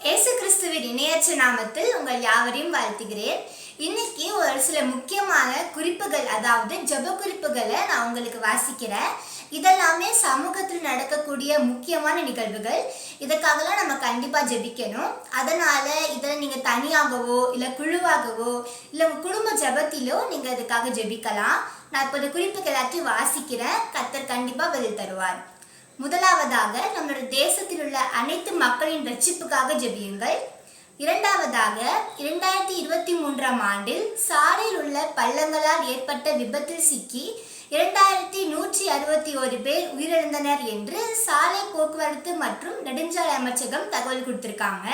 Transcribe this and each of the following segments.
இயேசு கிறிஸ்துவின் இணையற்ற நாமத்தில் உங்கள் யாவரையும் வாழ்த்துகிறேன். இன்னைக்கு ஒரு சில முக்கியமான குறிப்புகள், அதாவது ஜெப குறிப்புகளை நான் உங்களுக்கு வாசிக்கிறேன். இதெல்லாமே சமூகத்தில் நடக்கக்கூடிய முக்கியமான நிகழ்வுகள். இதுக்காகலாம் நம்ம கண்டிப்பாக ஜெபிக்கணும். அதனால இதில் நீங்கள் தனியாகவோ இல்லை குழுவாகவோ இல்லை உங்கள் குடும்ப ஜெபத்திலோ நீங்கள் இதுக்காக ஜெபிக்கலாம். நான் இப்போ இந்த குறிப்புகள் எல்லாத்தையும் வாசிக்கிறேன். கர்த்தர் கண்டிப்பாக பதில் தருவார். முதலாவதாக, நம்முடைய தேசத்தில் உள்ள அனைத்து மக்களின் ரட்சிப்புக்காக ஜெபியுங்கள். இரண்டாவதாக, 2023ஆம் ஆண்டில் சாலையில் உள்ள பள்ளங்களால் ஏற்பட்ட விபத்தில் சிக்கி 2161 பேர் உயிரிழந்தனர் என்று சாலை போக்குவரத்து மற்றும் நெடுஞ்சாலை அமைச்சகம் தகவல் கொடுத்திருக்காங்க.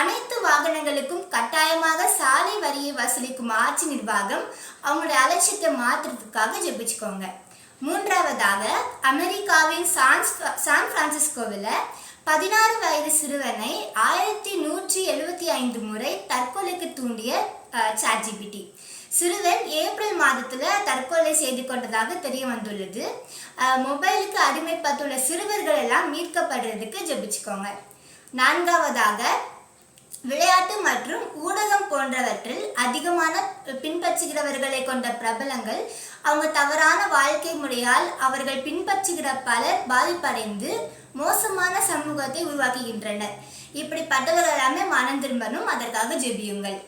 அனைத்து வாகனங்களுக்கும் கட்டாயமாக சாலை வரியை வசூலிக்கும் ஆட்சி நிர்வாகம் அவங்களுடைய அலட்சியத்தை மாற்றுறதுக்காக ஜெபிச்சுக்கோங்க. மூன்றாவதாக, அமெரிக்காவின் சான் பிரான்சிஸ்கோவில் 16 வயது சிறுவனை 1175 முறை தற்கொலைக்கு தூண்டிய ChatGPT. சிறுவன் ஏப்ரல் மாதத்தில் தற்கொலை செய்து கொண்டதாக தெரிய வந்துள்ளது. மொபைலுக்கு அடிமைப்பட்டுள்ள சிறுவர்கள் எல்லாம் மீட்கப்படுறதுக்கு ஜெபிச்சுக்கோங்க. நான்காவதாக, விளையாட்டு மற்றும் ஊடகம் போன்றவற்றில் அதிகமான பின்பற்றுகிறவர்களை கொண்ட பிரபலங்கள் அவங்க தவறான வாழ்க்கை முறையால் அவர்கள் பின்பற்றுகிற பலர் பாதிப்படைந்து மோசமான சமூகத்தை உருவாக்குகின்றனர். இப்படிப்பட்டவர்கள் எல்லாமே மனம் திரும்பணும். அதற்காக ஜெபியுங்கள்.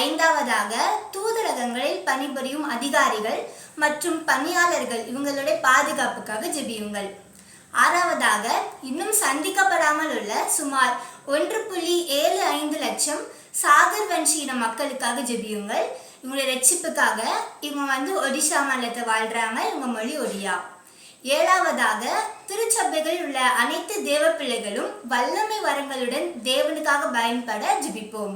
ஐந்தாவதாக, தூதரகங்களில் பணிபுரியும் அதிகாரிகள் மற்றும் பணியாளர்கள் இவங்களுடைய பாதுகாப்புக்காக ஜெபியுங்கள். ஆறாவதாக, இன்னும் சந்திக்கப்படாமல் உள்ள சுமார் 1.75 லட்சம் சாகர் வன்ஷி இன மக்களுக்காக ஜெபியுங்கள். இவங்களுடைய ரட்சிப்புக்காக. இவங்க ஒடிஷா மாநிலத்தில் வாழ்றாங்க. இவங்க மொழி ஒடியா. ஏழாவதாக, திருச்சபைகளில் உள்ள அனைத்து தேவ பிள்ளைகளும் வல்லமை வரங்களுடன் தேவனுக்காக பயன்பட ஜெபிப்போம்.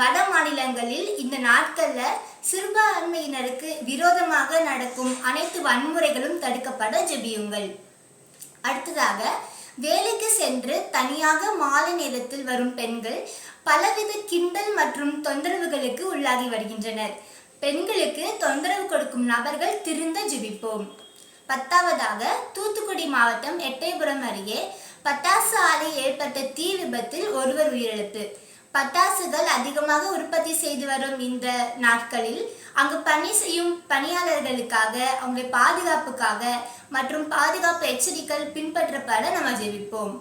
வட மாநிலங்களில் இந்த நாட்களில் சிறுபான்மையினருக்கு விரோதமாக நடக்கும் அனைத்து வன்முறைகளும் தடுக்கப்பட ஜெபியுங்கள். அடுத்ததாக, வேலைக்கு சென்று தனியாக மாலை நேரத்தில் வரும் பெண்கள் பலவித கிண்டல் மற்றும் தொந்தரவுகளுக்கு உள்ளாகி வருகின்றனர். பெண்களுக்கு தொந்தரவு கொடுக்கும் நபர்கள் திருந்த ஜெபிப்போம். பத்தாவதாக, தூத்துக்குடி மாவட்டம் எட்டயபுரம் அருகே பட்டாசு ஆலை ஏற்பட்ட தீ விபத்தில் ஒருவர் உயிரிழப்பு. பட்டாசுகள் அதிகமாக உற்பத்தி செய்து வரும் இந்த நாட்களில் அங்கு பணி செய்யும் பணியாளர்களுக்காக, அவங்களுடைய பாதுகாப்புக்காக மற்றும் பாதுகாப்பு எச்சரிக்கைகள் பின்பற்றப்பட நம்ம ஜெபிப்போம்.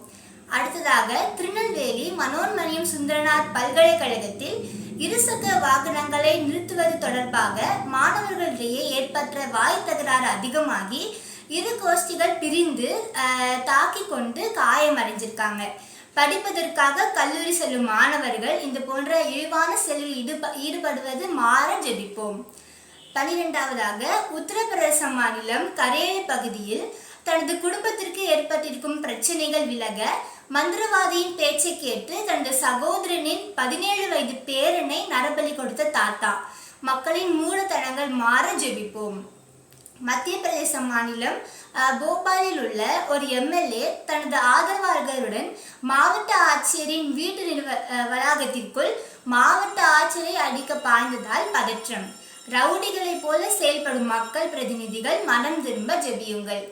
அடுத்ததாக, திருநெல்வேலி மனோன்மணியம் சுந்தரனார் பல்கலைக்கழகத்தில் இருசக்கர வாகனங்களை நிறுத்துவது தொடர்பாக மாணவர்களிடையே ஏற்பட்ட வாய் தகராறு அதிகமாகி இரு கோஷ்டிகள் பிரிந்து தாக்கி கொண்டு காயமடைஞ்சிருக்காங்க. படிப்பதற்காக கல்லூரி செல்லும் மாணவர்கள் இந்த போன்ற இழிவான செயலில் ஈடுபடுவது மாற ஜெபிப்போம். 12ஆவதாக, உத்தரப்பிரதேச மாநிலம் கரேலி பகுதியில் தனது குடும்பத்திற்கு ஏற்பட்டிருக்கும் பிரச்சனைகள் விலக மந்திரவாதியின் பேச்சை கேட்டு தனது சகோதரனின் 17 வயது பேரனை நரபலி கொடுத்த தாத்தா. மக்களின் மூடத்தனங்கள் மாற ஜெபிப்போம். மத்திய பிரதேச மாநிலம் போபாலில் உள்ள ஒரு MLA தனது ஆதரவாளர்களுடன் மாவட்ட ஆட்சியரின் வீட்டு வளாகத்திற்குள் மாவட்ட ஆட்சியரை அடிக்க பாய்ந்ததால் பதற்றம். ரவுடிகளை போல செயல்படும் மக்கள் பிரதிநிதிகள் மனம் திரும்ப ஜெபியுங்கள்.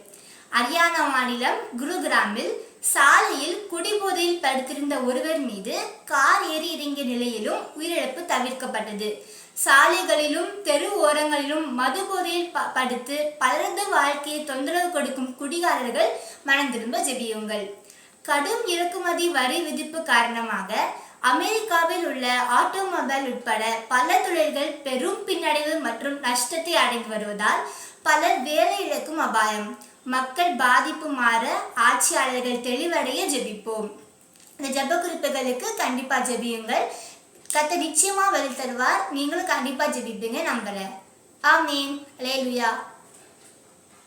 ஹரியானா மாநிலம் குருகிராமில் சாலையில் குடிபோதையில் படுத்திருந்த ஒருவர் மீது கார் ஏறி இறங்கிய நிலையிலும் உயிரிழப்பு தவிர்க்கப்பட்டது. சாலைகளிலும் தெரு ஓரங்களிலும் மது போதையில் படுத்து பலரது வாழ்க்கையை தொந்தரவு கொடுக்கும் குடிகாரர்கள் மனம் திரும்ப ஜெபியுங்கள். கடும் இறக்குமதி வரி விதிப்பு காரணமாக அமெரிக்காவில் உள்ள ஆட்டோமொபைல் உட்பட பல தொழில்கள் பெரும் பின்னடைவு மற்றும் நஷ்டத்தை அடைந்து வருவதால் பலர் வேலை இழக்கும் அபாயம். மக்கள் பாதிப்பு மாற ஆட்சியாளர்கள் தெளிவடைய ஜெபிப்போம். இந்த ஜெப குறிப்புகளுக்கு கண்டிப்பாக ஜெபியுங்கள். கர்த்தர் நிச்சயமா பதில் தருவார். நீங்களும் கண்டிப்பாக ஜெபிப்பீங்க நம்புறேன். ஆமீன். அல்லேலூயா.